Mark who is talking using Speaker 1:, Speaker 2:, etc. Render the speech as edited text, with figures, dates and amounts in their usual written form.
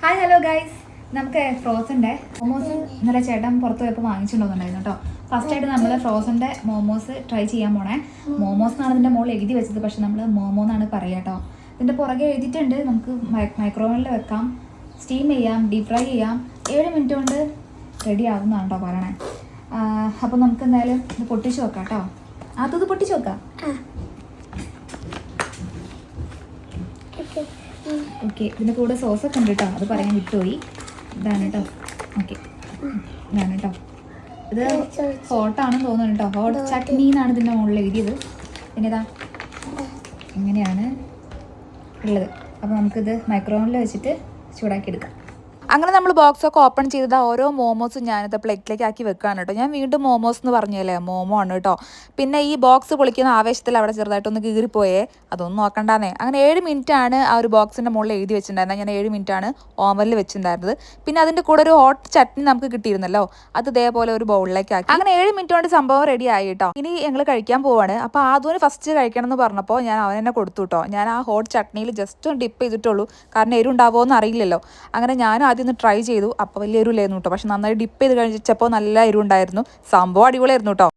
Speaker 1: Hi hello guys, നമുക്ക് ഫ്രോസൻ്റെ മോമോസ് ഇന്നലെ ചേട്ടൻ പുറത്ത് പോയപ്പോൾ വാങ്ങിച്ചിട്ടുണ്ടോന്നുണ്ടായിരുന്നു കേട്ടോ. ഫസ്റ്റായിട്ട് നമ്മൾ ഫ്രോസൻ്റെ മോമോസ് ട്രൈ ചെയ്യാൻ പോണേ. മോമോസ് എന്നാണ് ഇതിൻ്റെ മുകളിൽ എഴുതി വെച്ചത്, പക്ഷെ നമ്മൾ മോമോ എന്നാണ് പറയുക കേട്ടോ. ഇതിൻ്റെ പുറകെ എഴുതിയിട്ടുണ്ട്. നമുക്ക് മൈക്രോവേവിൽ വെക്കാം, സ്റ്റീം ചെയ്യാം, ഡീപ് ഫ്രൈ ചെയ്യാം. 7 മിനിറ്റ് കൊണ്ട് റെഡി ആകുന്നതാണ് കേട്ടോ പറയണേ. അപ്പോൾ നമുക്ക് എന്തായാലും ഇത് പൊട്ടിച്ച് വെക്കാം കേട്ടോ. അത് പൊട്ടിച്ച് വെക്കാം. ഓക്കെ, ഇതിൻ്റെ കൂടെ സോസൊക്കെ ഉണ്ട് കേട്ടോ, അത് പറയാൻ വിട്ടുപോയി. ഇതാണ് കേട്ടോ. ഓക്കെ, ഇതാണ് കേട്ടോ. ഇത് ഹോട്ടാണെന്ന് തോന്നുന്നു കേട്ടോ. ഹോട്ട് ചട്നി എന്നാണ് ഇതിൻ്റെ മുകളിൽ എഴുതിയത്. പിന്നെ ഇതാ ഇങ്ങനെയാണ് ഉള്ളത്. അപ്പോൾ നമുക്കിത് മൈക്രോവേവിൽ വെച്ചിട്ട് ചൂടാക്കി എടുക്കാം. അങ്ങനെ നമ്മൾ ബോക്സൊക്കെ ഓപ്പൺ ചെയ്തത് ഓരോ മോമോസും ഞാനിത് പ്ലേറ്റിലേക്ക് ആക്കി വെക്കുകയാണ് കേട്ടോ. ഞാൻ വീണ്ടും മോമോസ് എന്ന് പറഞ്ഞല്ലേ, മോമോ ആണ് കേട്ടോ. പിന്നെ ഈ ബോക്സ് പൊളിക്കുന്ന ആവേശത്തിൽ അവിടെ ചെറുതായിട്ടൊന്ന് കീറിപ്പോയേ, അതൊന്നും നോക്കണ്ടാന്നേ. അങ്ങനെ 7 മിനിറ്റാണ് ആ ഒരു ബോക്സിൻ്റെ മുകളിൽ എഴുതി വെച്ചിട്ടുണ്ടായിരുന്നത്. ഞാൻ 7 മിനിറ്റാണ് ഓവനിൽ വെച്ചിട്ടുണ്ടായിരുന്നത്. പിന്നെ അതിൻ്റെ കൂടെ ഒരു ഹോട്ട് ചട്നി നമുക്ക് കിട്ടിയിരുന്നല്ലോ, അത് ഇതേപോലെ ഒരു ബൗളിലേക്ക് ആക്കി. അങ്ങനെ 7 മിനിറ്റ് കൊണ്ട് സംഭവം റെഡി ആയി കേട്ടോ. ഇനി ഞങ്ങൾ കഴിക്കാൻ പോവാണ്. അപ്പോൾ ആദ്യം ഫസ്റ്റ് കഴിക്കണം എന്ന് പറഞ്ഞപ്പോൾ ഞാൻ അവനെന്നെ കൊടുത്തു കേട്ടോ. ഞാൻ ആ ഹോട്ട് ചട്നിയിൽ ജസ്റ്റ് ഒന്ന് ഡിപ്പ് ചെയ്തിട്ടുള്ളൂ, കാരണം എരിവുണ്ടാവുമോ എന്ന് അറിയില്ലല്ലോ. അങ്ങനെ ഞാൻ ആദ്യം ഒന്ന് ട്രൈ ചെയ്തു. അപ്പോൾ വലിയ എരിവില്ലായിരുന്നു കേട്ടോ, പക്ഷെ നന്നായി ഡിപ്പ് ചെയ്ത് കഴിച്ചപ്പോൾ നല്ല എരിവുണ്ടായിരുന്നു. സംഭവം അടിപൊളിയായിരുന്നു കേട്ടോ.